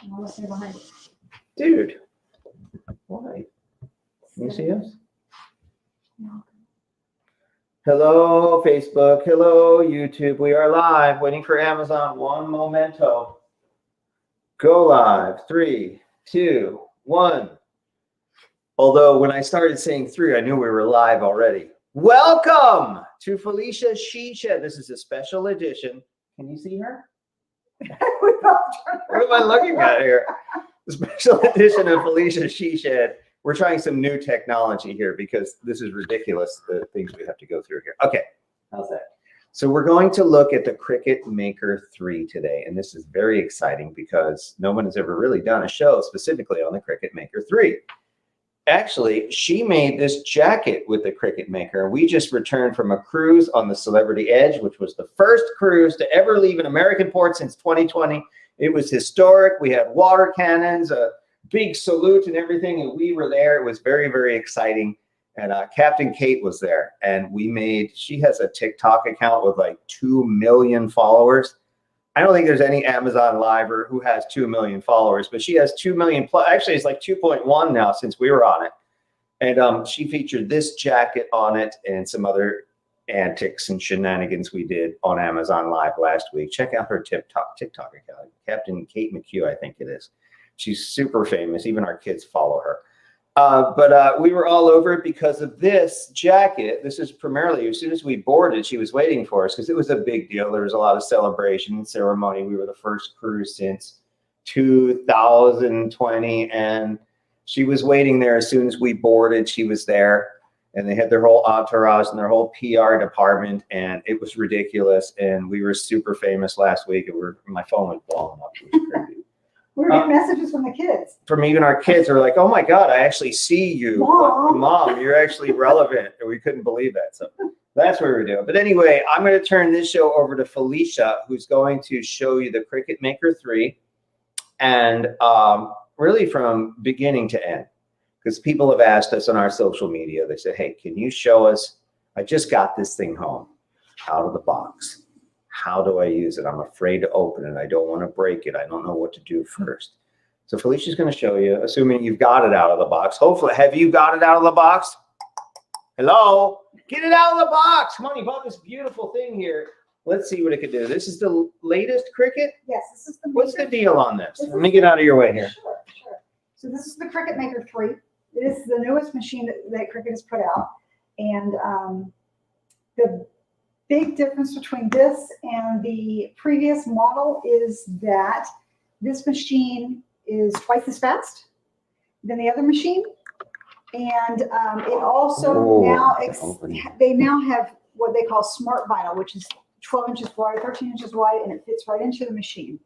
I'll stay behind. Dude, why? Can you see us? No. Hello, Facebook. Hello, YouTube. We are live, waiting for Amazon. One momento. Go live. 3, 2, 1. Although when I started saying 3, I knew we were live already. Welcome to Felicia She Shed. This is a special edition. Can you see her? What am I looking at here? The special edition of Felicia She Shed. We're trying some new technology here because this is ridiculous, the things we have to go through here. Okay, how's that? So we're going to look at the Cricut Maker 3 today, and this is very exciting because no one has ever really done a show specifically on the Cricut Maker 3. Actually, she made this jacket with the Cricut Maker. We just returned from a cruise on the Celebrity Edge, which was the first cruise to ever leave an American port since 2020. It was historic. We had water cannons, a big salute and everything, and we were there. It was very, very exciting. And Captain Kate was there, and she has a TikTok account with like 2 million followers. I don't think there's any Amazon Liver who has 2 million followers, but she has 2 million plus. Actually, it's like 2.1 now since we were on it. And she featured this jacket on it and some other antics and shenanigans we did on Amazon Live last week. Check out her TikTok account, Captain Kate McHugh, I think it is. She's super famous. Even our kids follow her. But we were all over it because of this jacket. This is primarily, as soon as we boarded, she was waiting for us because it was a big deal. There was a lot of celebration and ceremony. We were the first cruise since 2020, and she was waiting there as soon as we boarded. She was there, and they had their whole entourage and their whole PR department, and it was ridiculous. And we were super famous last week, and my phone was blowing up. It was crazy. We were getting messages from the kids. From even our kids were like, oh my God, I actually see you. Mom, you're actually relevant. And we couldn't believe that. So that's what we're doing. But anyway, I'm going to turn this show over to Felicia, who's going to show you the Cricut Maker 3. And really from beginning to end. Because people have asked us on our social media, they said, hey, can you show us? I just got this thing home out of the box. How do I use it? I'm afraid to open it. I don't want to break it. I don't know what to do first. So Felicia's going to show you, assuming you've got it out of the box. Hopefully, have you got it out of the box? Hello? Get it out of the box. Come on, you bought this beautiful thing here. Let's see what it can do. This is the latest Cricut? Yes, this is the What's the deal on this? Let me get out of your way here. Sure. So this is the Cricut Maker 3. It is the newest machine that Cricut has put out. And the big difference between this and the previous model is that this machine is twice as fast than the other machine. And it also they now have what they call smart vinyl, which is 12 inches wide, 13 inches wide, and it fits right into the machine,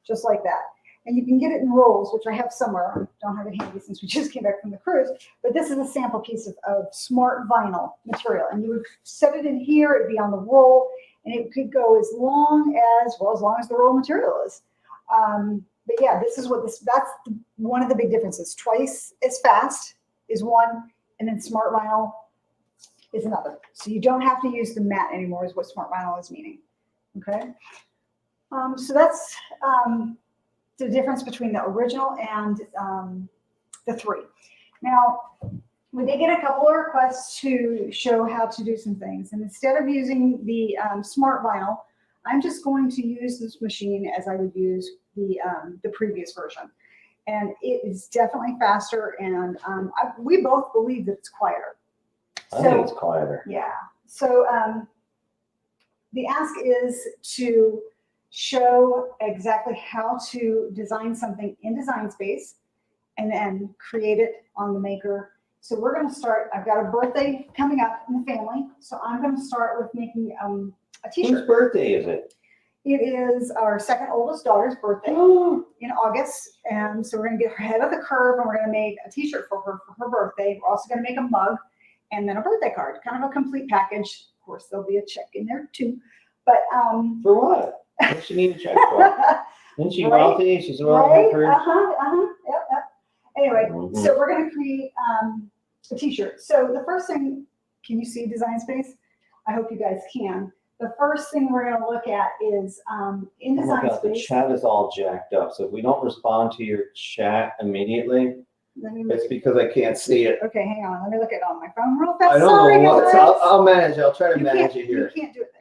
just like that. And you can get it in rolls, which I have somewhere. Don't have it handy since we just came back from the cruise. But this is a sample piece of smart vinyl material. And you would set it in here, it'd be on the roll, and it could go as long as the roll material is. But yeah, that's one of the big differences. Twice as fast is one, and then smart vinyl is another. So you don't have to use the mat anymore is what smart vinyl is meaning. Okay. So that's the difference between the original and the 3. Now, we did get a couple of requests to show how to do some things. And instead of using the smart vinyl, I'm just going to use this machine as I would use the previous version. And it is definitely faster, and we both believe that it's quieter. I think it's quieter. Yeah. So the ask is to show exactly how to design something in Design Space and then create it on the Maker. So we're going to start. I've got a birthday coming up in the family, so I'm going to start with making a t-shirt. Whose birthday is it? It is our second oldest daughter's birthday in August, and so we're going to get her ahead of the curve, and we're going to make a t-shirt for her birthday. We're also going to make a mug and then a birthday card, kind of a complete package. Of course, there'll be a check in there too. But for what? What does she need a check for? Isn't she wealthy? She's a wealthy person. Yep. Anyway, so we're going to create a t-shirt. So the first thing, can you see Design Space? I hope you guys can. the first thing we're going to look at is in Oh my design God, the space. chat is all jacked up. So if we don't respond to your chat immediately, Let me look. it's because I can't see it. Okay, hang on. Let me look at it on my phone real fast. I don't Sorry, know what. guys. I'll manage. I'll try to You manage can't- it here. You can't do it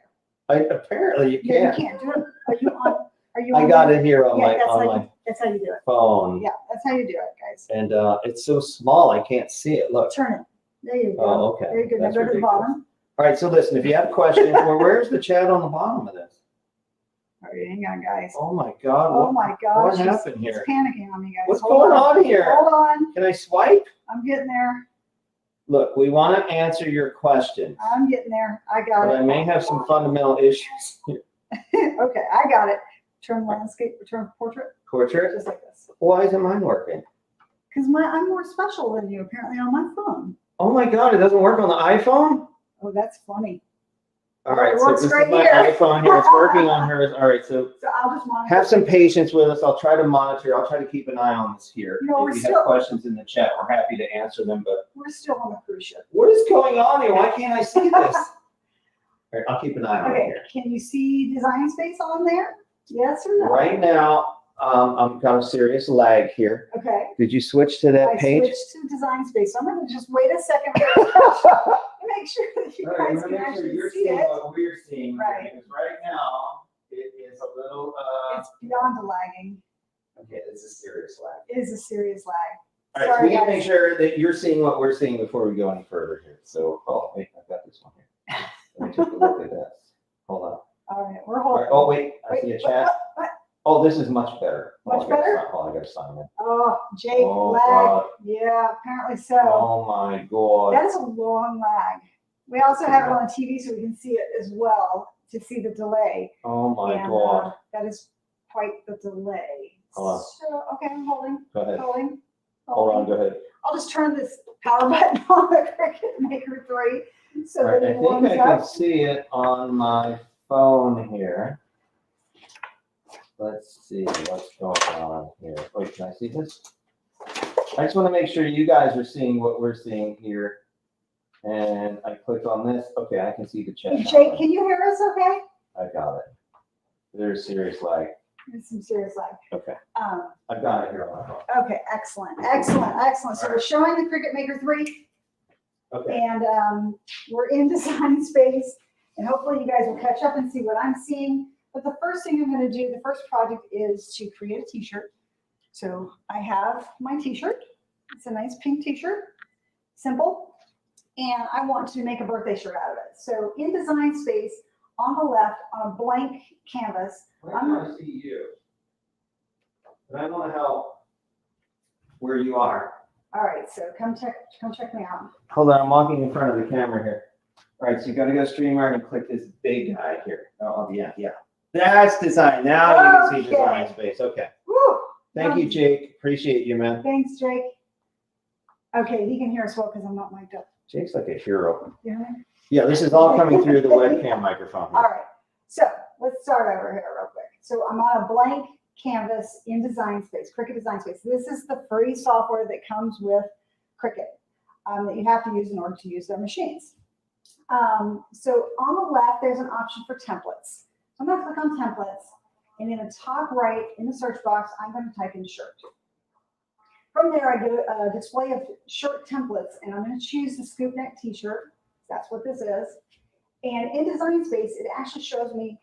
there. Apparently you No, you can't. can't do it. Are you on? Are you? I on got there? it here on Yeah, my that's how you do it. phone. Yeah, that's how you do it, guys. And it's so small I can't see it. Look. Turn it. There you go. Oh, okay. Very good. Now That's go to the ridiculous. bottom. All right. So listen, if you have questions, where's the chat on the bottom of this? All right, hang on, guys. Oh my God. Oh my gosh. what happened He's here? panicking on me, guys. What's Hold going on here? Hold on. Can I swipe? I'm getting there. Look, we want to answer your questions, I'm getting there. I got but it. I may have some fundamental issues. Okay, I got it. Turn landscape, turn portrait, Portrait? just like this. Why isn't mine working? Because I'm more special than you apparently on my phone. Oh my God, it doesn't work on the iPhone? Oh, that's funny. All right, It so works this is right my here. iPhone here. It's working on hers. All right, so So I'll just monitor. have some patience with us. I'll try to monitor. I'll try to keep an eye on this here. No, we're If you still- have questions in the chat, we're happy to answer them. But We're still on the cruise ship. what is going on here? Why can't I see this? All right, I'll keep an eye on it Okay, here. can you see design space on there? Yes or no? Right now, I'm got a serious lag here. Okay. Did you switch to that I page? switched to design space. So I'm going to just wait a second to make sure that you All right, guys I'm can gonna make sure actually you're see seeing it. what we're seeing. Right. Because right now, it is a little, It's beyond the lagging. okay, this is serious lag. It is a serious lag. All right, so Sorry, we need to make guys. sure that you're seeing what we're seeing before we go any further here. So, oh, wait, I've got this one here. Let me take a look at this. Hold on. All right, we're All right, holding. oh, wait, I see a Wait, chat. what? Oh, this is much better. Oh, Much I gotta better? sign- Oh, I gotta sign in. Oh, Jake, Oh, lag. God. Yeah, apparently so. Oh, my God. That is a long lag. We also have it on the TV so we can see it as well to see the delay. Oh, my And, God. that is quite the delay. Hold on. So, okay, I'm holding, Go ahead. holding. Hold on, holding. go ahead. I'll just turn this power button on the Cricut Maker 3 so All right, that I it think warms I can up. see it on my phone here. Let's see what's going on here. Wait, can I see this? I just want to make sure you guys are seeing what we're seeing here. And I click on this. Okay, I can see the chat. now. Jake, can you hear us okay? I got it. There's serious lag. There's some serious lag. Okay, Um, I've got it here on my phone. okay, excellent, excellent, excellent. So we're showing the Cricut Maker 3 Okay. and we're in design space and hopefully you guys will catch up and see what I'm seeing. But the first thing I'm going to do, the first project is to create a t-shirt. So I have my t-shirt. It's a nice pink t-shirt, simple. And I want to make a birthday shirt out of it. So in design space, on the left, on a blank canvas, Where can I see you? But I want to help where you are. all right, so come check me out. Hold on, I'm walking in front of the camera here. All right, so you gotta go StreamYard and click this big guy here. Oh, yeah, yeah. That's design. Now you can see Okay. design space. Okay. Woo! Thank you, Jake. Appreciate you, man. Thanks, Jake. Okay, he can hear us well because I'm not mic'd up. Jake's like a hero. You know what I mean? Yeah, this is all coming through the webcam microphone. All right, so let's start over here real quick. So I'm on a blank canvas in design space, Cricut Design Space. This is the free software that comes with Cricut that you have to use in order to use their machines. So on the left, there's an option for templates. So I'm going to click on templates, and in the top right, in the search box, I'm going to type in shirt. From there, I get a display of shirt templates, and I'm going to choose the scoop neck t-shirt. That's what this is. And in design space, it actually shows me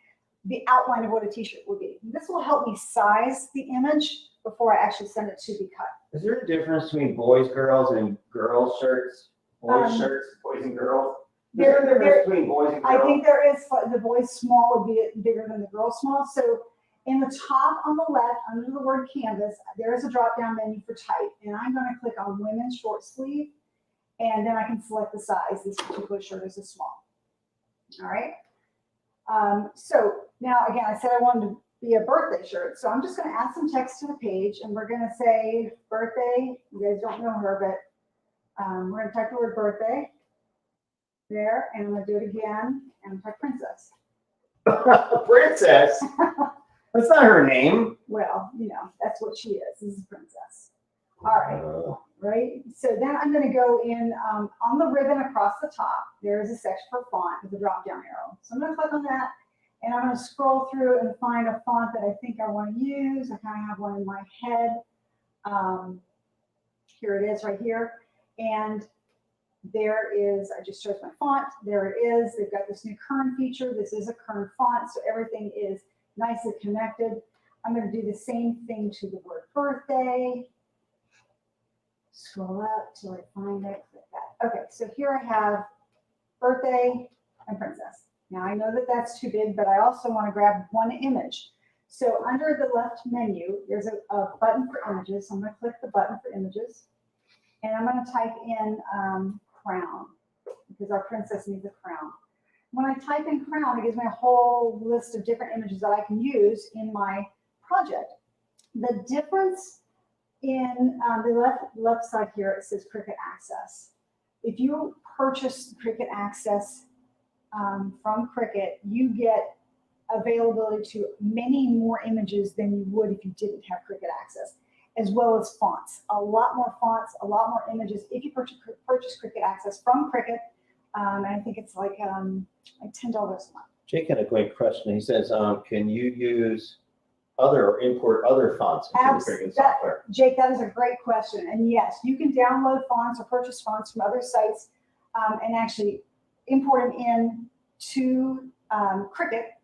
the outline of what a t-shirt would be. This will help me size the image before I actually send it to be cut. Is there a difference between boys, girls, and girls shirts? Boys Um, shirts, boys and girls? Is there- there a difference there- between boys and I girls? think there is, the boys small would be bigger than the girls small. So in the top on the left, under the word canvas, there is a drop-down menu for type. And I'm going to click on women's short sleeve. And then I can select the size. This particular shirt is a small. All right. So now, again, I said I wanted to be a birthday shirt. So I'm just going to add some text to the page. And we're going to say birthday. You guys don't know her, but we're going to type the word birthday there. And I'm going to do it again. And type princess. Princess? That's not her name. Well, you know, that's what she is. This is a princess. All right. Right? So then I'm going to go in on the ribbon across the top. there is a section for font with a drop down arrow. So I'm going to click on that, and I'm going to scroll through and find a font that I think I want to use. I kind of have one in my head. Here it is right here. And there is, I just chose my font. There it is. They've got this new kern feature. This is a kern font, so everything is nicely connected. I'm going to do the same thing to the word birthday. Scroll up till I find it. Like that. Okay, so here I have birthday and princess. Now I know that that's too big, but I also want to grab one image. So under the left menu, there's a button for images. So I'm going to click the button for images. And I'm going to type in crown, because our princess needs a crown. When I type in crown, it gives me a whole list of different images that I can use in my project. The difference in the left side here, it says Cricut Access. If you purchase Cricut Access from Cricut, you get availability to many more images than you would if you didn't have Cricut Access, as well as fonts. A lot more fonts, a lot more images if you purchase Cricut Access from Cricut. And I think it's like $10 a month. Jake had a great question. He says, can you use other or import other fonts into the Cricut software? Jake, that is a great question. And yes, you can download fonts or purchase fonts from other sites and actually import them in to Cricut.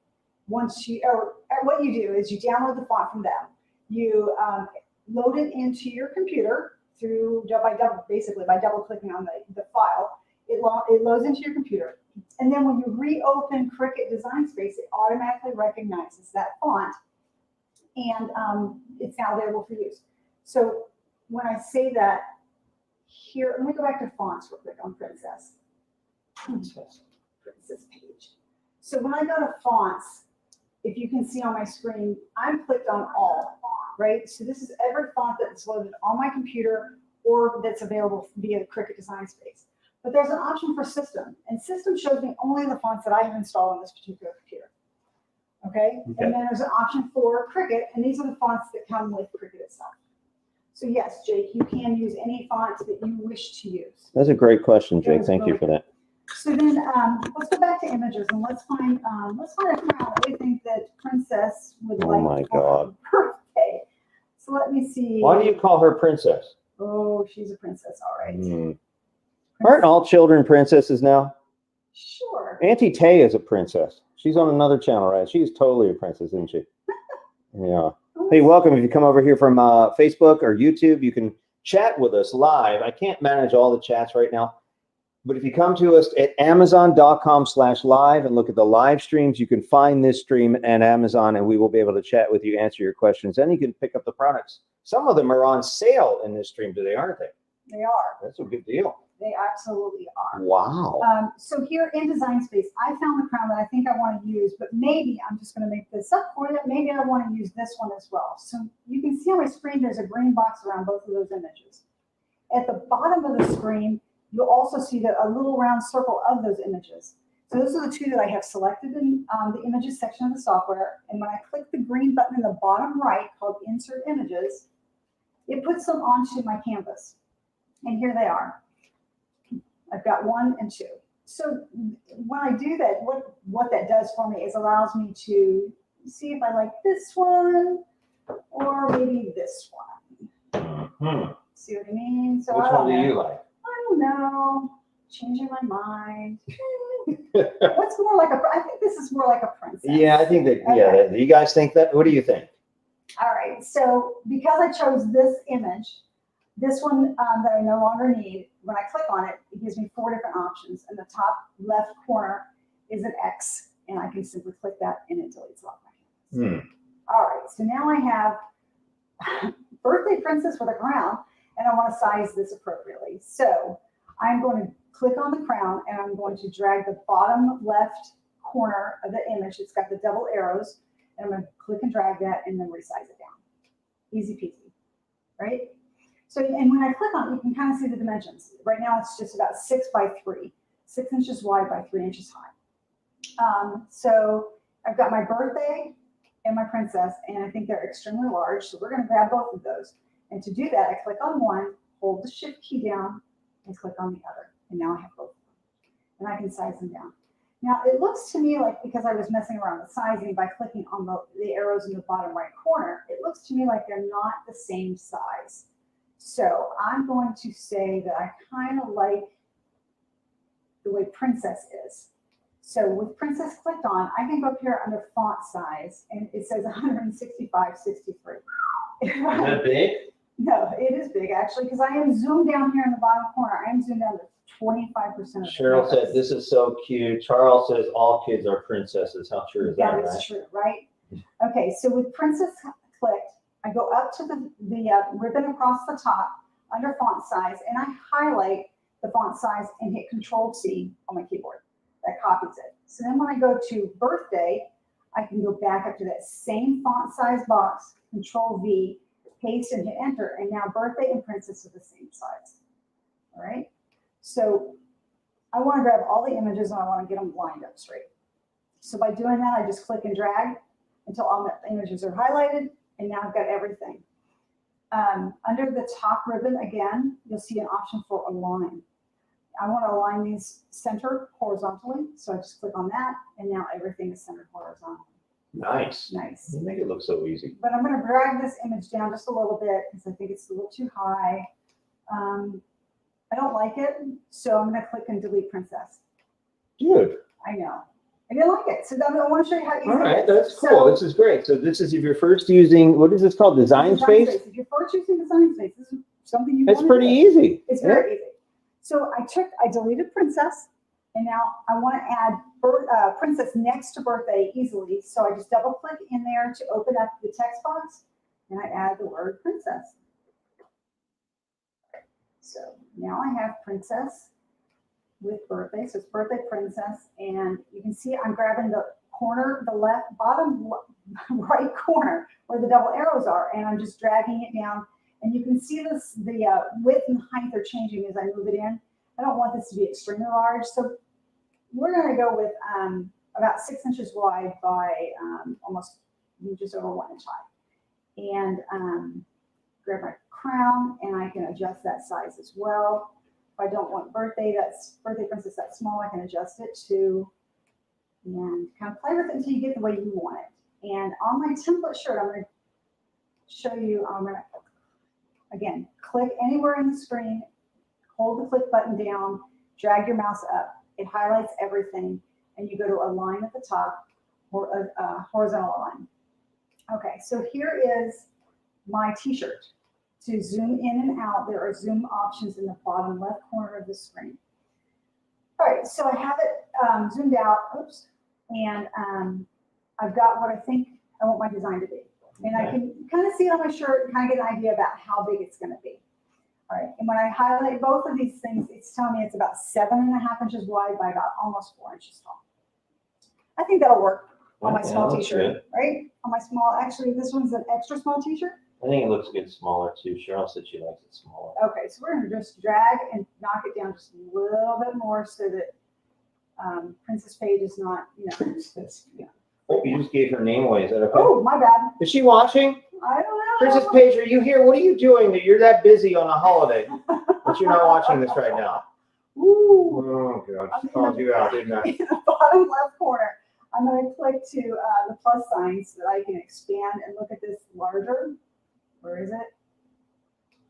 Once you, or what you do is you download the font from them. You load it into your computer basically by double clicking on the file. It loads into your computer. And then when you reopen Cricut Design Space, it automatically recognizes that font, and it's now available for use. So when I say that here, let me go back to fonts real quick on Princess page. So when I go to fonts, if you can see on my screen, I'm clicked on all, right? So this is every font that's loaded on my computer or that's available via the Cricut Design Space. But there's an option for system, and system shows me only the fonts that I have installed on this particular computer. Okay? And then there's an option for Cricut, and these are the fonts that come with Cricut itself. So yes, Jake, you can use any fonts that you wish to use. That's a great question, Jake. Thank you for that. So then let's go back to images and let's find a crown that we think that Princess would like. Oh my God. For her birthday. So let me see. Why do you call her princess? Oh, she's a princess, all right. Aren't all children princesses now? Sure. Auntie Tay is a princess. She's on another channel, right? She's totally a princess, isn't she? Yeah. Hey, welcome. If you come over here from Facebook or YouTube, you can chat with us live. I can't manage all the chats right now. But if you come to us at amazon.com/live and look at the live streams, you can find this stream at Amazon, and we will be able to chat with you, answer your questions. Then you can pick up the products. Some of them are on sale in this stream today, aren't they? They are. That's a good deal. They absolutely are. Wow. So here in Design Space, I found the crown that I think I want to use, but maybe I'm just going to make this up for you. Maybe I want to use this one as well. So you can see on my screen, there's a green box around both of those images. At the bottom of the screen, you'll also see a little round circle of those images. So those are the two that I have selected in the images section of the software. And when I click the green button in the bottom right called Insert Images, it puts them onto my canvas. And here they are. I've got 1 and 2. So when I do that, what that does for me is allows me to see if I like this one or maybe this one. See what I mean? So which one do you like? I don't know. Changing my mind. What's more like I think this is more like a princess. Yeah, I think that. Okay. Yeah, you guys think that? What do you think? All right. So because I chose this image, this one that I no longer need, when I click on it, it gives me 4 different options. In the top left corner is an X, and I can simply click that and it deletes off my canvas. All right, so now I have birthday princess with a crown, and I want to size this appropriately. So I'm going to click on the crown, and I'm going to drag the bottom left corner of the image. It's got the double arrows, and I'm going to click and drag that and then resize it down. Easy peasy, right? So, and when I click on it, you can kind of see the dimensions. Right now, it's just about 6 by 3, 6 inches wide by 3 inches high. So I've got my birthday and my princess, and I think they're extremely large. So we're going to grab both of those. And to do that, I click on one, hold the shift key down, and click on the other. And now I have both of them. and I can size them down. Now, it looks to me like, because I was messing around with sizing by clicking on the arrows in the bottom right corner, it looks to me like they're not the same size. So I'm going to say that I kind of like the way Princess is. So with Princess clicked on, I can go up here under font size, and it says 165:63. Is that big? No, it is big actually, because I am zoomed down here in the bottom corner. I am zoomed down to 25% of the Cheryl said, canvas. this is so cute. Charles says, all kids are princesses. How true is that, That right? is true, right? Okay, so with Princess clicked, I go up to the ribbon across the top under font size, and I highlight the font size and hit Control-T on my keyboard. That copies it. So then when I go to birthday, I can go back up to that same font size box, Control-V, paste and hit enter, and now birthday and Princess are the same size. All right? So I want to grab all the images and I want to get them lined up straight. So by doing that, I just click and drag until all the images are highlighted, and now I've got everything. Under the top ribbon, again, you'll see an option for align. I want to align these center horizontally, so I just click on that, and now everything is centered horizontally. Nice. Nice. You make it look so easy. But I'm going to drag this image down just a little bit because I think it's a little too high. I don't like it, so I'm going to click and delete Princess. Good. I know. I didn't like it, so I want to show you how easy All right, it is. that's cool. This is great. So this is if you're first using, what is this called? Design Space? If you're first using Design Space, this is something you It's want to pretty do. easy. It's very easy. So I deleted Princess, and now I want to add Princess next to birthday easily. So I just double click in there to open up the text box, and I add the word Princess. So now I have Princess with birthday. So it's birthday Princess, and you can see I'm grabbing the corner, the left bottom right corner where the double arrows are, and I'm just dragging it down. And you can see this, the width and height are changing as I move it in. I don't want this to be extremely large, so we're going to go with about 6 inches wide by almost just over 1 inch high. And grab my crown, and I can adjust that size as well. If I don't want birthday Princess that small, I can adjust it too. And kind of play with it until you get the way you want it. And on my template shirt, I'm going to show you, I'm going to, again, click anywhere in the screen, hold the click button down, drag your mouse up. It highlights everything, and you go to align at the top, or a horizontal align. Okay, so here is my t-shirt. To zoom in and out, there are zoom options in the bottom left corner of the screen. All right, so I have it zoomed out, oops, and I've got what I think I want my design to be. And I can kind of see it on my shirt and kind of get an idea about how big it's going to be. All right, and when I highlight both of these things, it's telling me it's about 7.5 inches wide by about almost 4 inches tall. I think that'll work on my small t-shirt, right? On my small, actually, this one's an extra small t-shirt. I think it looks good smaller too. Cheryl said she likes it smaller. Okay, so we're going to just drag and knock it down just a little bit more so that Princess Paige is not, Oh, you just gave her name away. Is that okay? Oh, my bad. Is she watching? I don't know. Princess Paige, are you here? What are you doing that you're that busy on a holiday that you're not watching this right now? Ooh. Oh, God. She called you out, didn't I? In the bottom left corner, I'm going to click to the plus sign so that I can expand and look at this larger. Where is it?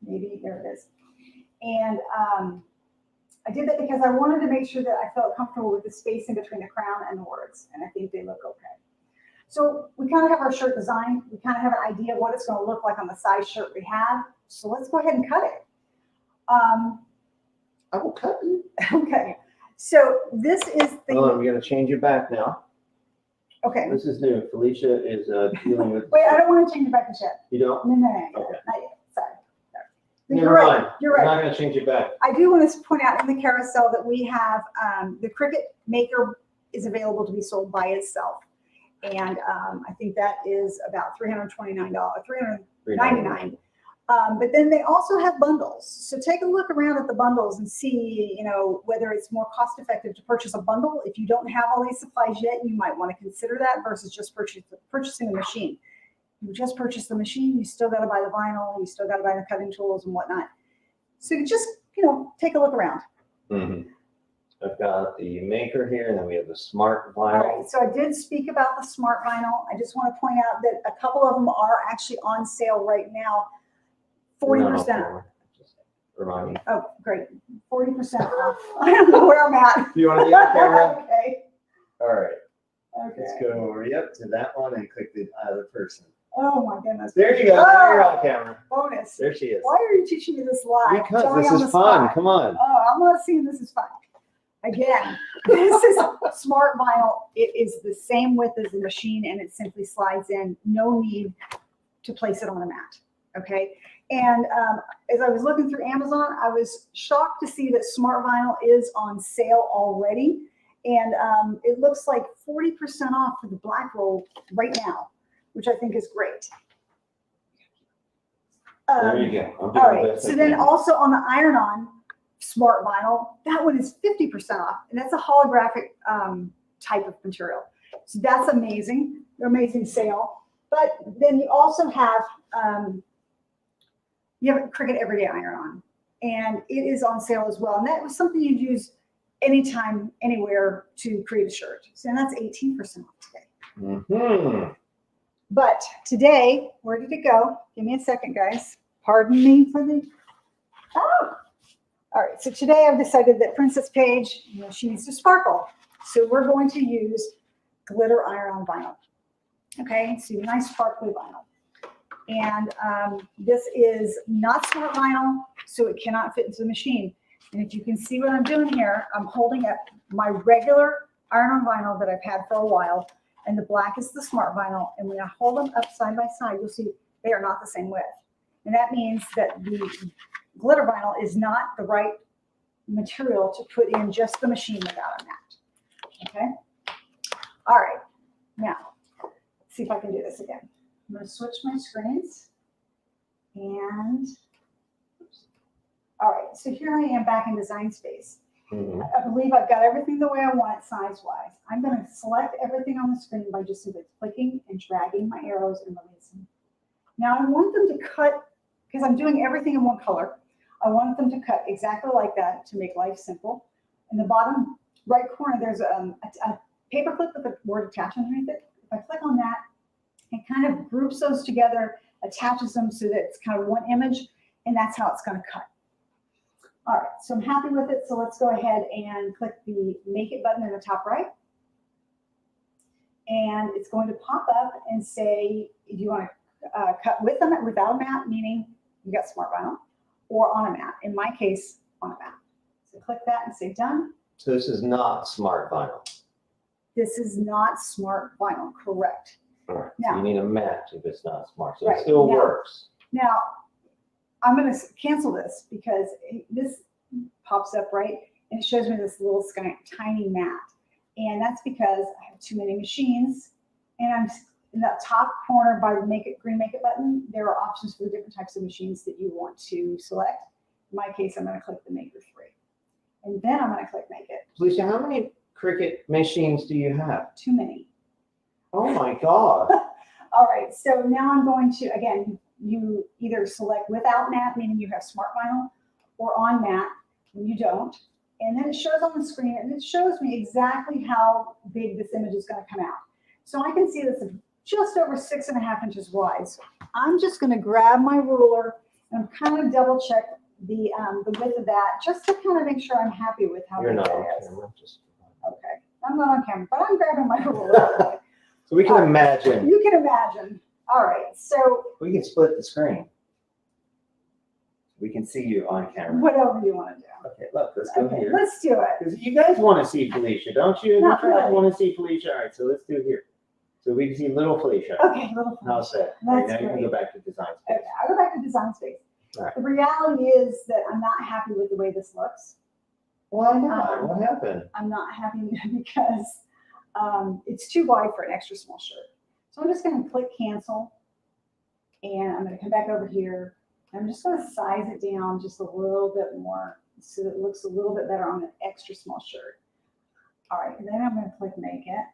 Maybe there it is. And I did that because I wanted to make sure that I felt comfortable with the spacing between the crown and the words, and I think they look okay. So we kind of have our shirt designed. We kind of have an idea of what it's going to look like on the size shirt we have. So let's go ahead and cut it. I will cut you. Okay. So this is the. Oh, I'm going to change it back now. Okay. This is new. Felicia is dealing with. Wait, I don't want to change it back to yet. You don't? No. Okay. Not yet. Sorry. Never mind. You're We're right. not going to change it back. I do want to point out in the carousel that we have the Cricut Maker is available to be sold by itself. And I think that is about $329, $399. But then they also have bundles. So take a look around at the bundles and see, whether it's more cost effective to purchase a bundle. If you don't have all these supplies yet, you might want to consider that versus just purchasing the machine. You just purchase the machine, you still got to buy the vinyl, you still got to buy the cutting tools and whatnot. So you just, take a look around. Mm-hmm. I've got the Maker here, and then we have the Smart All Vinyl. right, so I did speak about the smart vinyl. I just want to point out that a couple of them are actually on sale right now, 40% off. Just remind me. Oh, great, 40% off. I don't know where I'm at. Do you want to be on camera? Okay, All right. Let's okay. go over to that one and click the other person. Oh, my goodness. There you go. Now you're on camera. Bonus. There she is. Why are you teaching me this live? Because Tell me this on is the fun. spot. Come on. Oh, I'm not seeing this is fun. Again, this is smart vinyl. It is the same width as the machine and it simply slides in. No need to place it on a mat. Okay. And as I was looking through Amazon, I was shocked to see that smart vinyl is on sale already. And it looks like 40% off for the black roll right now, which I think is great. There you go. I'm doing All the right. best So I then can. also on the iron-on smart vinyl, that one is 50% off, and that's a holographic type of material. So that's amazing, amazing sale. But then you also have Cricut Everyday Iron-On, and it is on sale as well. And that was something you'd use anytime, anywhere to create a shirt. So that's 18% off today. Mm-hmm. But today, where did it go? Give me a second, guys. Pardon me for the. Oh, all right. So today I've decided that Princess Paige, she needs to sparkle. So we're going to use glitter iron-on vinyl. Okay, so nice sparkly vinyl. And this is not smart vinyl, so it cannot fit into the machine. And if you can see what I'm doing here, I'm holding up my regular iron-on vinyl that I've had for a while, and the black is the smart vinyl. And when I hold them up side by side, you'll see they are not the same width. And that means that the glitter vinyl is not the right material to put in just the machine without a mat. Okay? All right. Now, let's see if I can do this again. I'm going to switch my screens. And, all right. So here I am back in Design Space. Mm-hmm. I believe I've got everything the way I want it size-wise. I'm going to select everything on the screen by just simply clicking and dragging my arrows and releasing. Now I want them to cut, because I'm doing everything in one color, I want them to cut exactly like that to make life simple. In the bottom right corner, there's a paper clip with a word attached underneath it. If I click on that, it kind of groups those together, attaches them so that it's kind of one image, and that's how it's going to cut. All right, so I'm happy with it. So let's go ahead and click the Make It button in the top right. And it's going to pop up and say, do you want to cut with a mat, without a mat, meaning you got smart vinyl, or on a mat. In my case, on a mat. So click that and say done. So this is not smart vinyl. This is not smart vinyl, correct. All right. Now- So you need a mat if it's not smart. So Right. it still Now- works. Now, I'm going to cancel this because this pops up, right? And it shows me this little tiny mat. And that's because I have too many machines. And I'm in that top corner by the green Make It button, there are options for the different types of machines that you want to select. In my case, I'm going to click the Maker 3. And then I'm going to click Make It. Felicia, how many Cricut machines do you have? Too many. Oh my God. All right, so now I'm going to, again, you either select without mat, meaning you have smart vinyl, or on mat, when you don't. And then it shows on the screen, and it shows me exactly how big this image is going to come out. So I can see this is just over 6.5 inches wide. So I'm just going to grab my ruler and kind of double check the width of that, just to kind of make sure I'm happy with how You're big not that on is. camera. Just... Okay, I'm not on camera, but I'm grabbing my ruler. So we can imagine. You can imagine. All right, so We can split the screen. We can see you on camera. whatever you want to do. Okay, look, let's go Okay, here. let's do it. Because you guys want to see Felicia, don't you? Not Don't you guys really. want to see Felicia? All right, so let's do here. So we can see little Felicia. Okay, little How's Felicia. that? All right, That's now you can great. go back to design Okay, space. I'll go back to Design Space. All right. The reality is that I'm not happy with the way this looks. Why not? What happened? I'm not happy because it's too wide for an extra small shirt. So I'm just going to click cancel, and I'm going to come back over here. I'm just going to size it down just a little bit more so that it looks a little bit better on an extra small shirt. All right, and then I'm going to click Make It.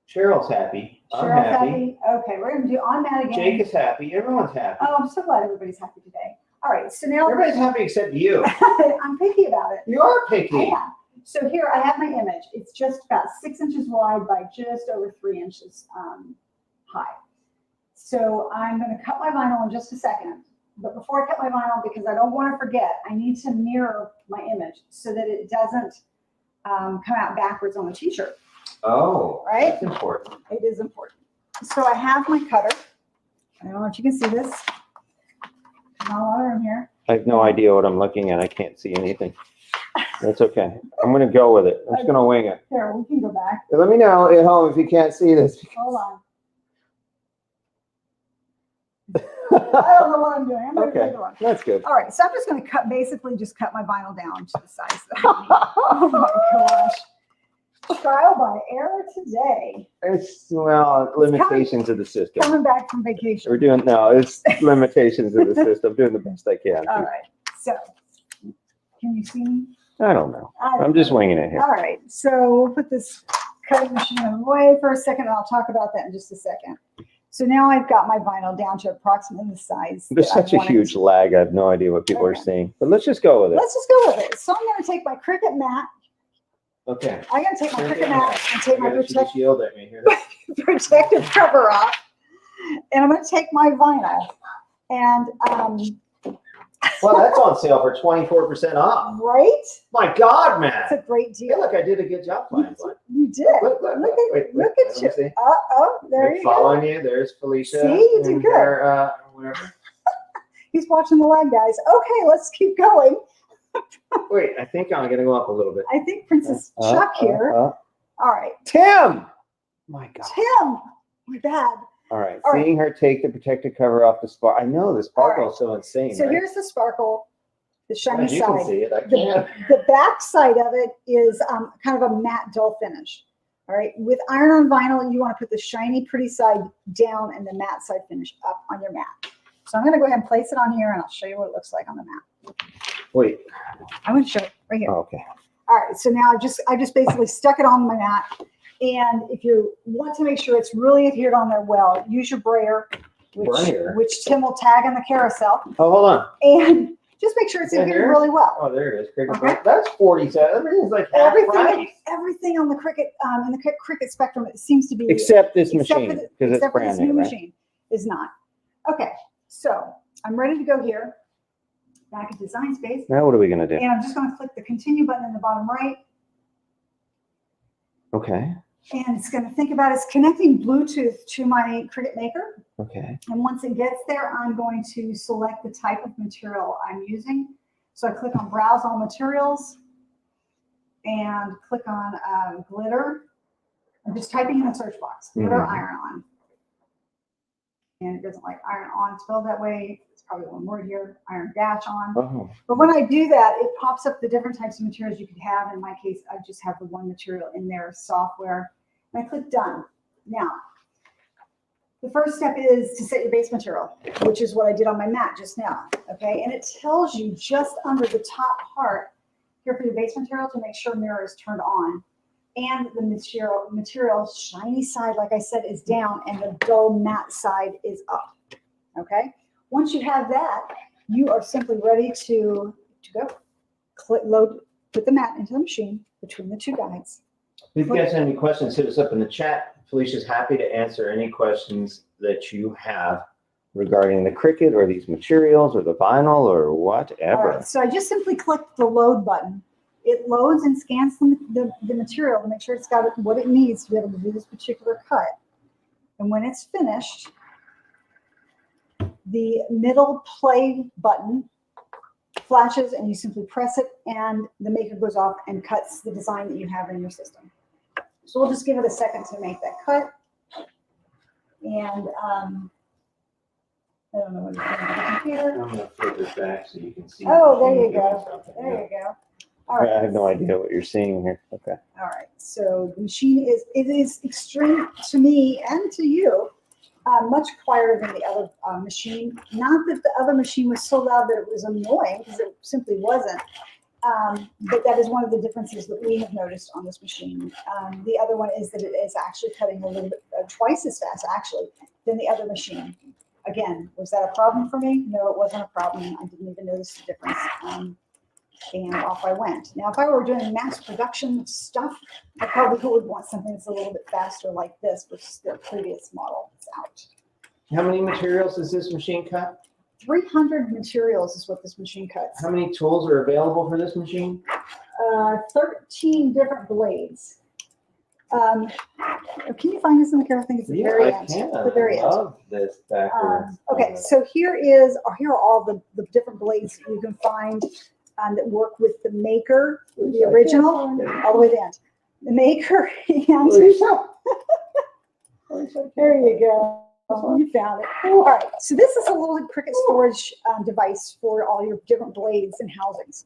Cheryl's happy. I'm Cheryl's happy. Okay, we're going to do on that again. Jake is happy. Everyone's happy. Oh, I'm so glad everybody's happy today. All right, so now Everybody's happy except you. I'm picky about it. You are I picky. am. So here I have my image. It's just about 6 inches wide by just over 3 inches high. So I'm going to cut my vinyl in just a second. But before I cut my vinyl, because I don't want to forget, I need to mirror my image so that it doesn't come out backwards on the t-shirt. Oh, right? That's important. It is important. So I have my cutter. I don't know if you can see this. Not a lot of room here. I have no idea what I'm looking at. I can't see anything. That's okay. I'm going to go with it. I'm just going to wing it. Here, we can go back. Let me know at home if you can't see this. Hold on. I don't know what I'm doing. I'm going to Okay, do the one. that's good. All right, so I'm just going to cut my vinyl down to the size. Oh my gosh. Trial by error today. It's, well, limitations of the system. Coming back from vacation. We're doing, no, it's limitations of the system. Doing the best I can. All right, so can you see me? I don't know. I don't I'm just know. winging it here. All right, so we'll put this cutting machine away for a second, and I'll talk about that in just a second. So now I've got my vinyl down to approximately the size. There's that I such a wanted huge to. lag. I have no idea what people are Okay. seeing. But let's just go with it. Let's just go with it. So I'm going to take my Cricut mat. Okay. I'm going to take my Cricut mat and take my Yelled at me here. protective cover off, and I'm going to take my vinyl. And Well, that's on sale for 24% off. right, My God, it's a man. great Hey, deal. look, I did a good job finding one. You did. Look, Look wait, at look let at me you. see. Oh, there They're you go. following you. There's Felicia. See, you did and good. her, whatever. He's watching the lag, guys. Okay, let's keep going. Wait, I think I'm gonna go up a little bit. I think Princess Chuck here. All right, Tim! My God. Tim, my bad. All right. All right. Seeing her take the protective cover off the spark. I know the sparkle is so insane. So right? here's the sparkle, the shiny As you can side. see it. I The, can't. the back side of it is kind of a matte dull finish. All right, with iron on vinyl, you want to put the shiny, pretty side down and the matte side finish up on your mat. So I'm going to go ahead and place it on here, and I'll show you what it looks like on the mat. Wait. I'm going to show it right here. Oh, okay. All right, so now I just basically stuck it on my mat. And if you want to make sure it's really adhered on there well, use your brayer, Brayer? which Tim will tag on the carousel, Oh, hold on. and just make sure it's Yeah, adhered here? really well. Oh, there it is. Cricut. Okay. That's 47. Everything's like half price. Everything on the Cricut in the Cricut spectrum, it seems to be Except this except for machine, the- because it's except for brand this new, right? machine is not. Okay, so I'm ready to go here. Back at Design Space, Now what are we going to do? and I'm just going to click the continue button in the bottom right. Okay. And it's going to think about it's connecting Bluetooth to my Cricut Maker. Okay. And once it gets there, I'm going to select the type of material I'm using. So I click on Browse All Materials and click on glitter. I'm just typing in the search box, glitter Mhm. iron-on. And it doesn't like iron-on spelled that way. It's probably one word here, iron dash on. Oh. But when I do that, it pops up the different types of materials you could have. In my case, I just have the one material in their software. And I click done. Now, the first step is to set your base material, which is what I did on my mat just now. Okay, and it tells you just under the top part here for your base material to make sure mirror is turned on. And the material shiny side, like I said, is down and the dull matte side is up. Okay, once you have that, you are simply ready to go. Click load, put the mat into the machine between the two guides. If you guys have any questions, hit us up in the chat. Felicia's happy to answer any questions that you have regarding the Cricut or these materials or the vinyl or All whatever. right, so I just simply clicked the load button. It loads and scans the material to make sure it's got what it needs to be able to do this particular cut. And when it's finished, the middle play button flashes and you simply press it and the maker goes off and cuts the design that you have in your system. So we'll just give it a second to make that cut. And I don't know what you're doing with the computer. I'm going to flip this back so you can see. Oh, the there you machine doing go. something. There you go. All I right. have no idea what you're seeing here. Okay. All right. So the machine is extreme to me and to you, much quieter than the other machine. Not that the other machine was so loud that it was annoying, because it simply wasn't. But that is one of the differences that we have noticed on this machine. The other one is that it is actually cutting a little bit, twice as fast actually, than the other machine. Again, was that a problem for me? No, it wasn't a problem. I didn't even notice the difference. And off I went. Now, if I were doing mass production stuff, I probably would want something that's a little bit faster like this, versus their previous model is out. How many materials does this machine cut? 300 materials is what this machine cuts. How many tools are available for this machine? 13 different blades. Can you find this in the camera? I think it's the very end. The very end. I love this backwards. Okay, so here are all the different blades you can find that work with the Maker, the original, all the way to the end. The Maker and there you go. You found it. All right, so this is a little Cricut storage device for all your different blades and housings.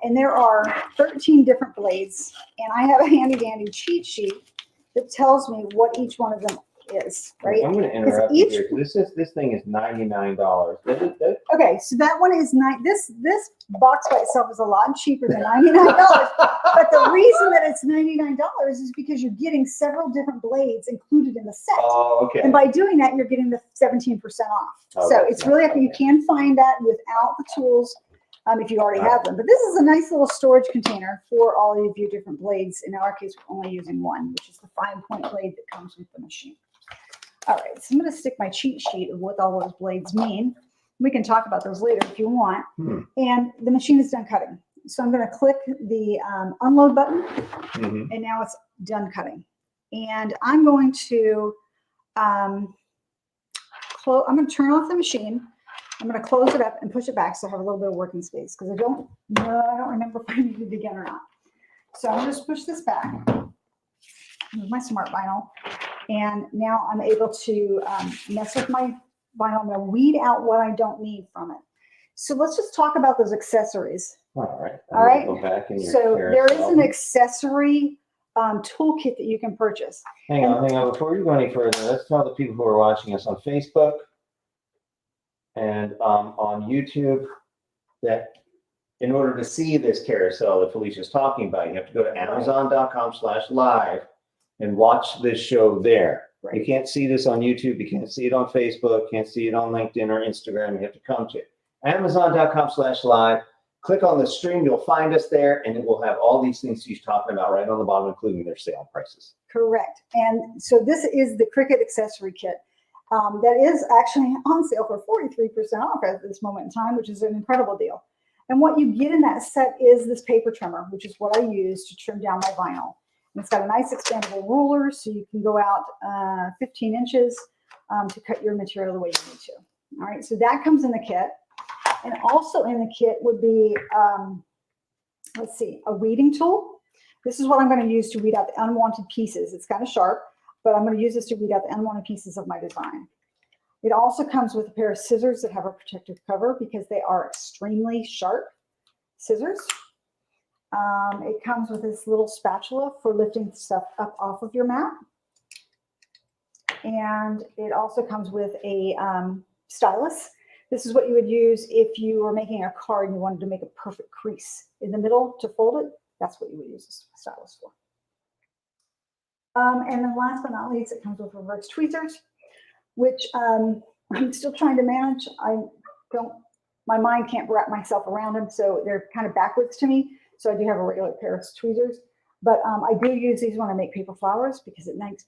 And there are 13 different blades, and I have a handy dandy cheat sheet that tells me what each one of them is, right? I'm going to interrupt you here. This thing is $99. Okay, so that one is this box by itself is a lot cheaper than $99. But the reason that it's $99 is because you're getting several different blades included in the set. Oh, okay. And by doing that, you're getting the 17% off. Oh, So that's it's really up. You can find that without the tools if you already have them. But this is a nice little storage container for all of your different blades. In our case, we're only using one, which is the 5-point blade that comes with the machine. All right, so I'm going to stick my cheat sheet of what all those blades mean. We can talk about those later if you want. And the machine is done cutting. So I'm going to click the unload button, and now it's done cutting. And I'm going to I'm going to turn off the machine. I'm going to close it up and push it back so I have a little bit of working space, because I don't remember if I need it again or not. So I'm going to just push this back with my smart vinyl. And now I'm able to mess with my vinyl. I'm going to weed out what I don't need from it. So let's just talk about those accessories. All right. All right. Go back in your So there is an carousel. accessory toolkit that you can purchase. Hang on. Before you go any further, let's tell the people who are watching us on Facebook and on YouTube that in order to see this carousel that Felicia's talking about, you have to go to amazon.com/live and watch this show there. Right. You can't see this on YouTube. You can't see it on Facebook. Can't see it on LinkedIn or Instagram. You have to come to amazon.com/live. Click on the stream. You'll find us there, and it will have all these things she's talking about right on the bottom, including their sale prices. Correct. And so this is the Cricut accessory kit that is actually on sale for 43% off at this moment in time, which is an incredible deal. And what you get in that set is this paper trimmer, which is what I use to trim down my vinyl. And it's got a nice expandable ruler, so you can go out 15 inches to cut your material the way you need to. All right, so that comes in the kit. And also in the kit would be, let's see, a weeding tool. This is what I'm going to use to weed out the unwanted pieces. It's kind of sharp, but I'm going to use this to weed out the unwanted pieces of my design. It also comes with a pair of scissors that have a protective cover because they are extremely sharp scissors. It comes with this little spatula for lifting stuff up off of your mat. And it also comes with a stylus. This is what you would use if you were making a card and you wanted to make a perfect crease in the middle to fold it. That's what you would use this stylus for. And then last but not least, it comes with reverse tweezers, which I'm still trying to manage. My mind can't wrap myself around them, so they're kind of backwards to me. So I do have a regular pair of tweezers, but I do use these when I make paper flowers because it makes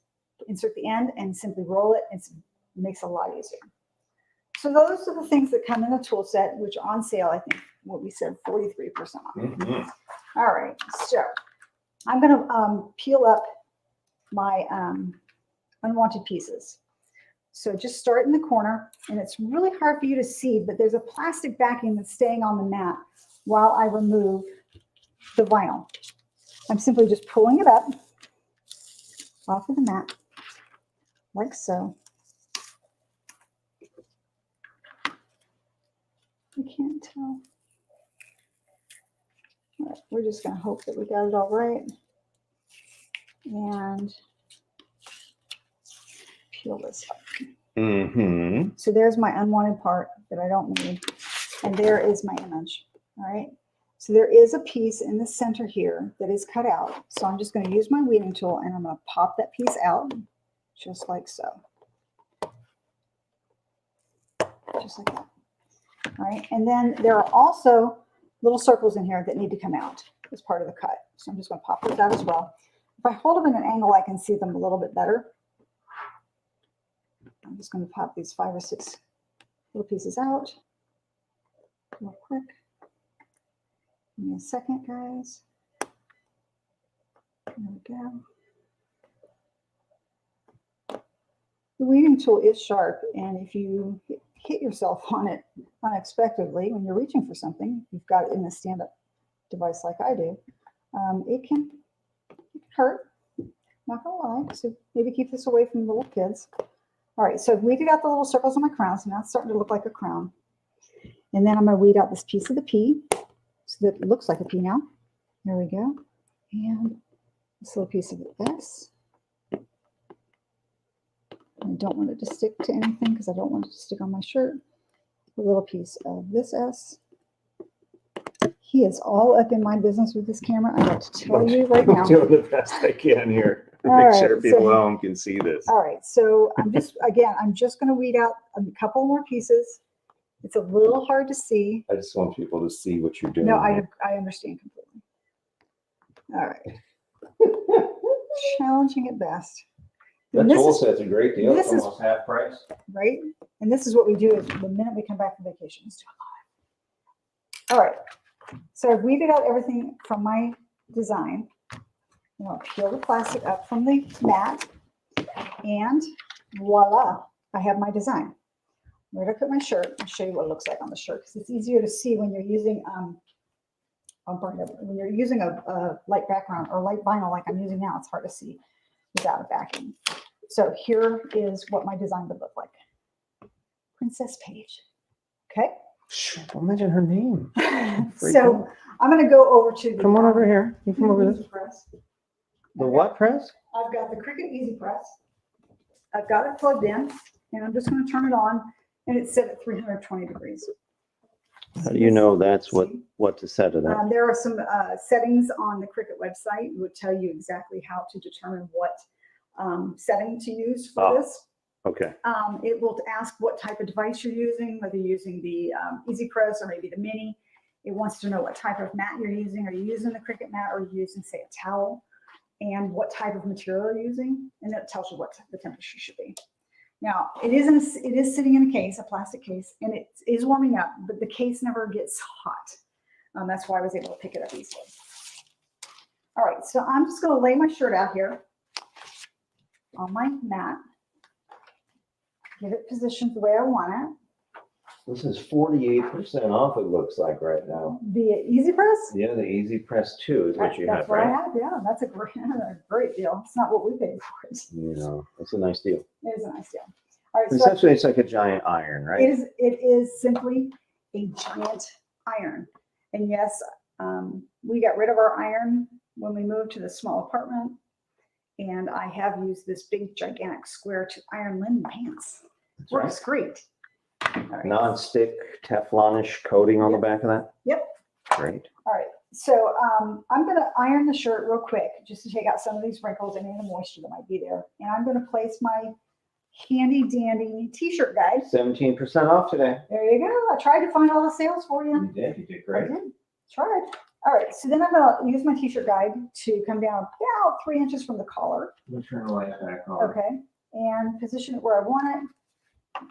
insert the end and simply roll it. It makes it a lot easier. So those are the things that come in the tool set, which are on sale, I think, what we said, 43% off. All right, so I'm going to peel up my unwanted pieces. So just start in the corner, and it's really hard for you to see, but there's a plastic backing that's staying on the mat while I remove the vinyl. I'm simply just pulling it up off of the mat, like so. I can't tell. All right, we're just going to hope that we got it all right. And peel this up. So there's my unwanted part that I don't need. And there is my image. All right. So there is a piece in the center here that is cut out. So I'm just going to use my weeding tool and I'm going to pop that piece out just like so. Just like that. All right. And then there are also little circles in here that need to come out as part of the cut. So I'm just going to pop those out as well. If I hold them in an angle, I can see them a little bit better. I'm just going to pop these 5 or 6 little pieces out real quick. Give me a second, guys. There we go. The weeding tool is sharp, and if you hit yourself on it unexpectedly when you're reaching for something, you've got it in a stand-up device like I do, it can hurt. Not gonna lie, so maybe keep this away from little kids. All right, so I've weeded out the little circles on my crown, so now it's starting to look like a crown. And then I'm gonna weed out this piece of the P, so that it looks like a P now. There we go. And this little piece of the S. I don't want it to stick to anything because I don't want it to stick on my shirt. A little piece of this S. He is all up in my business with this camera. I got to tell you right now. I'm doing the best I can here. All Make right, sure people so- at home can see this. All right, so I'm just going to weed out a couple more pieces. It's a little hard to see. I just want people to see what you're doing. No, I understand completely. All right. Challenging at best. That And this tool is- set's a great deal. It's this is- almost half price. right? And this is what we do is the minute we come back from vacation, let's do it live. All right. So I've weeded out everything from my design. I'll peel the plastic up from the mat, and voila, I have my design. Where did I put my shirt? I'll show you what it looks like on the shirt because it's easier to see when you're using when you're using a light background or light vinyl like I'm using now. It's hard to see without a backing. So here is what my design would look like. Princess Paige. Okay. Shh, don't mention her name. So I'm going to go over to the Come on over here. You come over this. Easy Press. The what press? I've got the Cricut Easy Press. I've got it plugged in, and I'm just going to turn it on, and it's set at 320 degrees. How do you know that's what to set it at? There are some settings on the Cricut website that would tell you exactly how to determine what setting to use for this. Okay. It will ask what type of device you're using, whether you're using the Easy Press or maybe the Mini. It wants to know what type of mat you're using. Are you using the Cricut mat or are you using, say, a towel? And what type of material you're using, and it tells you what the temperature should be. Now, it is sitting in a case, a plastic case, and it is warming up, but the case never gets hot. That's why I was able to pick it up easily. All right, so I'm just going to lay my shirt out here on my mat, get it positioned the way I want it. This is 48% off, it looks like right now. The Easy Press? Yeah, the Easy Press 2 is what you That's have, what I right? have, yeah. That's a great deal. It's not what we paid for it. You know, it's a nice deal. It is a nice deal. All right, so Essentially, it's like a giant iron, right? it is simply a giant iron. And yes, we got rid of our iron when we moved to the small apartment. And I have used this big, gigantic square to iron linen pants. That's Works great. All right. Non-stick Teflonish coating on the back of that? Yep. Great. All right. So I'm going to iron the shirt real quick just to take out some of these wrinkles and any of the moisture that might be there. And I'm going to place my handy dandy t-shirt guide. 17% off today. There you go. I tried to find all the sales for you. You did I great. did. Tried. All right. So then I'm going to use my t-shirt guide to come down about 3 inches from the collar. Let me turn the light back on. Okay. And position it where I want it.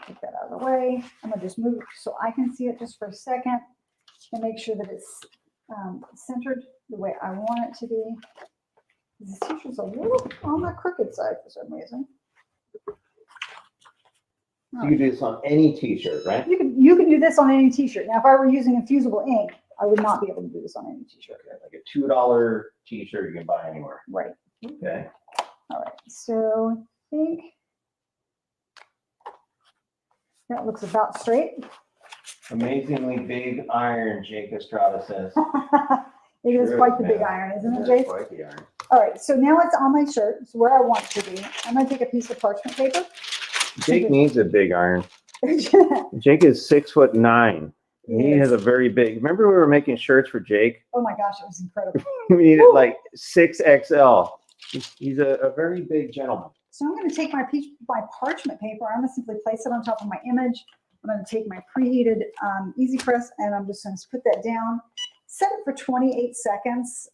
Take that out of the way. I'm going to just move it so I can see it just for a second and make sure that it's centered the way I want it to be. This t-shirt's a little on the crooked side for some reason. You can do this on any t-shirt, right? You can do this on any t-shirt. Now, if I were using infusible ink, I would not be able to do this on any t-shirt. Okay, like a $2 t-shirt you can buy anywhere. Right. Okay. All right. So I think that looks about straight. Amazingly big iron, Jake Estrada says. It is True, quite the big man. iron, isn't it, That's Jake? quite the iron. All right, so now it's on my shirt. It's where I want it to be. I'm going to take a piece of parchment paper. Jake needs a big iron. Yes. Jake is 6'9". He has a very big. Remember we were making shirts for Jake? Oh my gosh, it was incredible. We needed like 6XL. He's a very big gentleman. So I'm going to take my parchment paper. I'm going to simply place it on top of my image. I'm going to take my preheated Easy Press and I'm just going to put that down. set it for 28 seconds.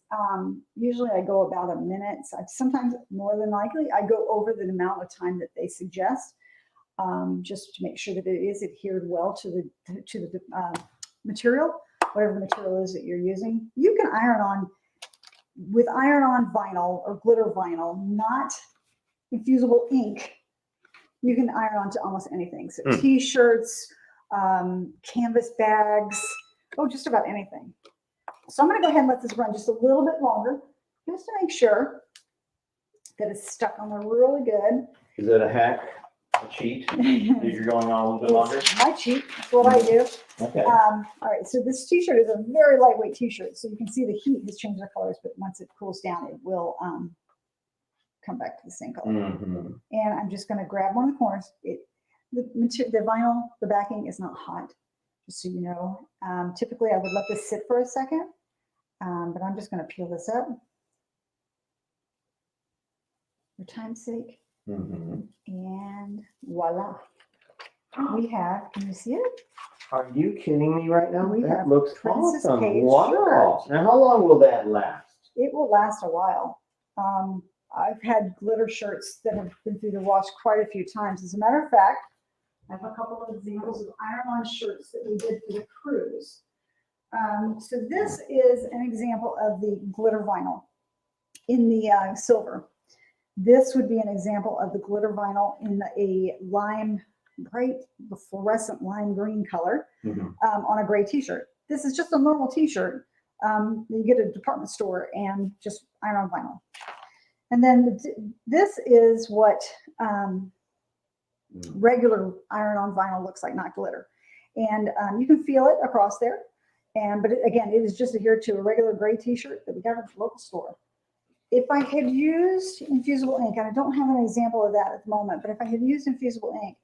Usually I go about a minute. Sometimes more than likely I go over the amount of time that they suggest, just to make sure that it is adhered well to the material, whatever material is that you're using. You can iron on with iron-on vinyl or glitter vinyl, not infusible ink. You can iron on to almost anything. So t-shirts, canvas bags, just about anything. So I'm going to go ahead and let this run just a little bit longer, just to make sure that it's stuck on there really good. Is that a hack, a cheat? You're going on a little bit longer? It's my cheat. That's what I do. Okay. All right. So this t-shirt is a very lightweight t-shirt. So you can see the heat has changed the colors, but once it cools down, it will come back to the same color. Mm-hmm. And I'm just going to grab one of the corners. The vinyl, the backing is not hot, just so you know. Typically, I would let this sit for a second, but I'm just going to peel this up for time's sake. Mm-hmm. And voila. We have, can you see it? Are you kidding me right now? We That have looks Princess awesome. Page Wow. shirt. Now, how long will that last? It will last a while. I've had glitter shirts that have been through the wash quite a few times. As a matter of fact, I have a couple of examples of iron-on shirts that we did for the cruise. So this is an example of the glitter vinyl in the silver. This would be an example of the glitter vinyl in a bright fluorescent lime green color on a gray t-shirt. This is just a normal t-shirt. You get at a department store and just iron-on vinyl. And then this is what regular iron-on vinyl looks like, not glitter. And you can feel it across there. But again, it is just adhered to a regular gray t-shirt that we got at the local store. If I had used infusible ink, and I don't have an example of that at the moment, but if I had used infusible ink,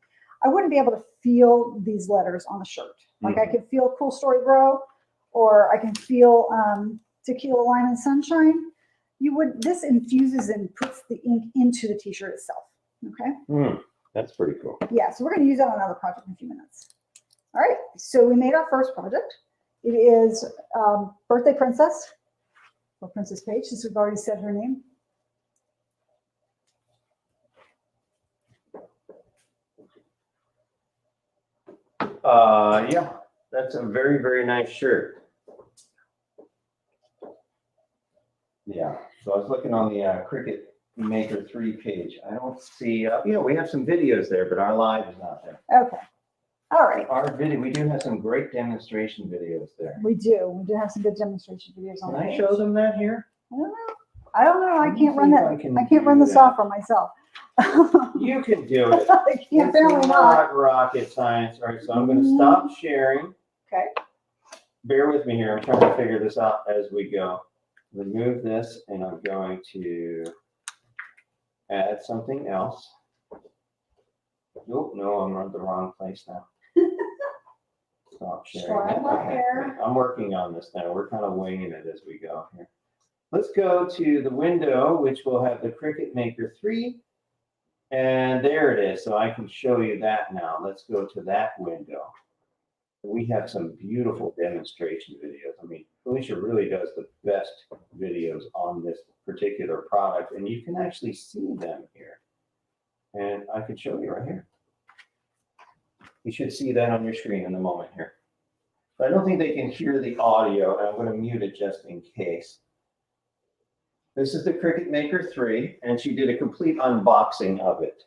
I wouldn't be able to feel these letters on the shirt. Like I could feel Cool Story Bro, or I can feel Tequila Lime and Sunshine. This infuses and puts the ink into the t-shirt itself. Okay. That's pretty cool. Yeah, so we're going to use that on another project in a few minutes. All right, so we made our first project. It is Birthday Princess, or Princess Page, since we've already said her name. Yeah, that's a very, very nice shirt. Yeah, so I was looking on the Cricut Maker 3 page. I don't see, we have some videos there, but our live is not there. Okay. All right. We do have some great demonstration videos there. We do. We do have some good demonstration videos on Can the I page. show them that here? I don't know. I Let me can't run see if that. I I can can't run do the that. software myself. You can do it. I can't, It's apparently not. not rocket science. All right, so I'm going to stop sharing. Okay. Bear with me here. I'm trying to figure this out as we go. Remove this, and I'm going to add something else. Oh, no, I'm on the wrong place now. Stop sharing. Try it. my Okay, hair. I'm working on this now. We're kind of winging it as we go here. Let's go to the window, which will have the Cricut Maker 3. And there it is. So I can show you that now. Let's go to that window. We have some beautiful demonstration videos. I mean, Felicia really does the best videos on this particular product, and you can actually see them here. And I can show you right here. You should see that on your screen in a moment here. But I don't think they can hear the audio, and I'm going to mute it just in case. This is the Cricut Maker 3, and she did a complete unboxing of it.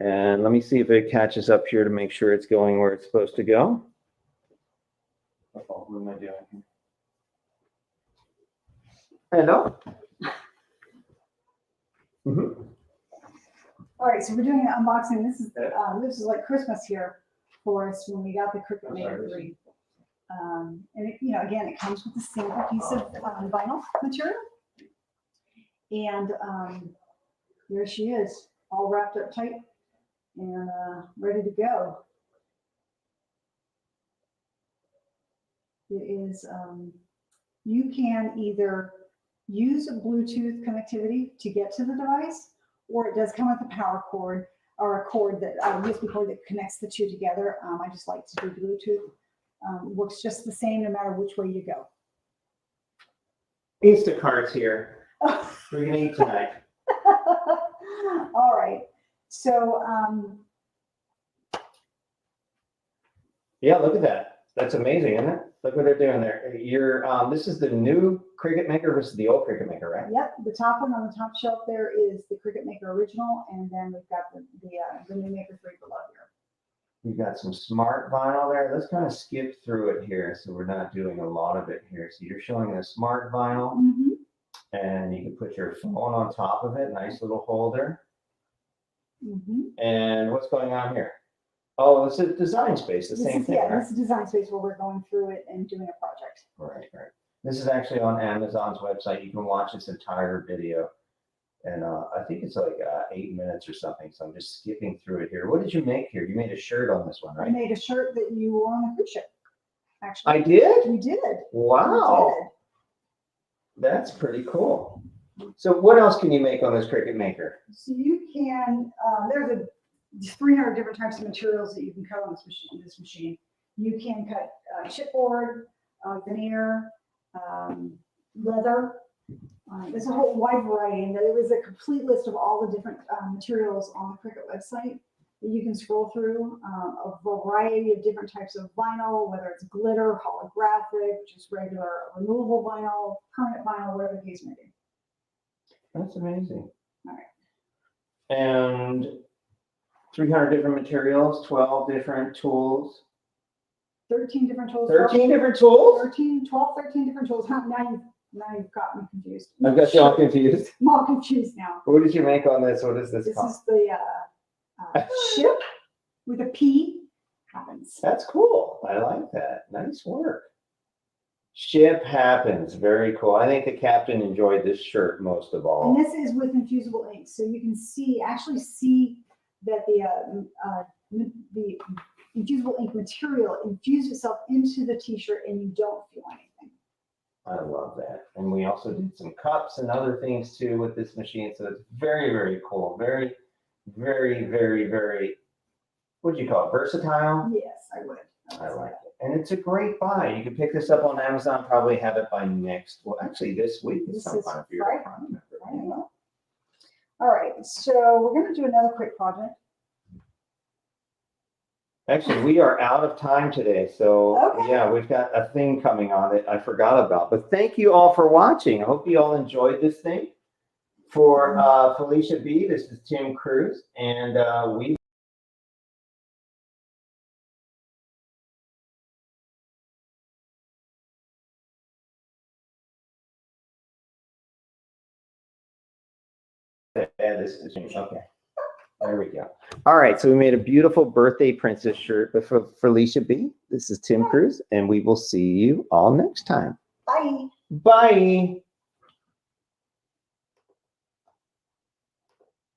And let me see if it catches up here to make sure it's going where it's supposed to go. Uh-oh, what am I doing here? Hello? All right, so we're doing an unboxing. This is like Christmas here for us when we got the Cricut Maker 3. And again, it comes with a sample piece of vinyl material. And there she is, all wrapped up tight and ready to go. It is, you can either use a Bluetooth connectivity to get to the device, or it does come with a power cord or a cord that USB cord that connects the two together. I just like to do Bluetooth. Works just the same no matter which way you go. Instacart's here. We're gonna eat tonight. All right. So, Yeah, look at that. That's amazing, isn't it? Look what they're doing there. This is the new Cricut Maker versus the old Cricut Maker, right? yep, the top one on the top shelf there is the Cricut Maker original, and then we've got the new Maker 3 below here. We've got some smart vinyl there. Let's kind of skip through it here, so we're not doing a lot of it here. So you're showing the smart vinyl, Mm-hmm. and you can put your phone on top of it. Nice little holder. Mm-hmm. And what's going on here? Oh, it's a design space, the same thing, Yeah, right? this is design space where we're going through it and doing a project. Right, right. This is actually on Amazon's website. You can watch this entire video. And I think it's like 8 minutes or something. So I'm just skipping through it here. What did you make here? You made a shirt on this one, I right? made a shirt that you wore on a cruise ship, actually. I did? You did. Wow. You That's pretty cool. So what else can you make on this Cricut Maker? did. So you can, there's 300 different types of materials that you can cut on this machine. You can cut chipboard, veneer, leather. There's a whole wide variety, and there is a complete list of all the different materials on the Cricut website that you can scroll through. A variety of different types of vinyl, whether it's glitter, holographic, just regular removable vinyl, permanent vinyl, whatever the case may be. That's amazing. All right. And 300 different materials, 12 different tools. 13 different tools. 13 different tools? 13 different tools. Now you've got me confused. I've got you all confused. I'm all confused now. What did you make on this? What is this This called? is the ship with a P. Happens. That's cool. I like that. Nice work. Ship happens. Very cool. I think the captain enjoyed this shirt most of all. And this is with infusible ink, so you can actually see that the infusible ink material infuses itself into the t-shirt, and you don't feel anything. I love that. And we also did some cups and other things too with this machine. So it's very, very cool. Very, very, very, very, what do you call it? Versatile? Yes, I would. I like it. And it's a great buy. You can pick this up on Amazon, probably have it by actually this week. This is sometime if you're Friday. on it. I don't know. All right, so we're going to do another quick project. Actually, we are out of time today. So Okay. yeah, we've got a thing coming on that I forgot about. But thank you all for watching. I hope you all enjoyed this thing. For Felicia B, this is Tim Cruz, and we add this to change. Okay. There we go. All right, so we made a beautiful birthday princess shirt for Felicia B. This is Tim Cruz, and we will see you all next time. Bye. Bye.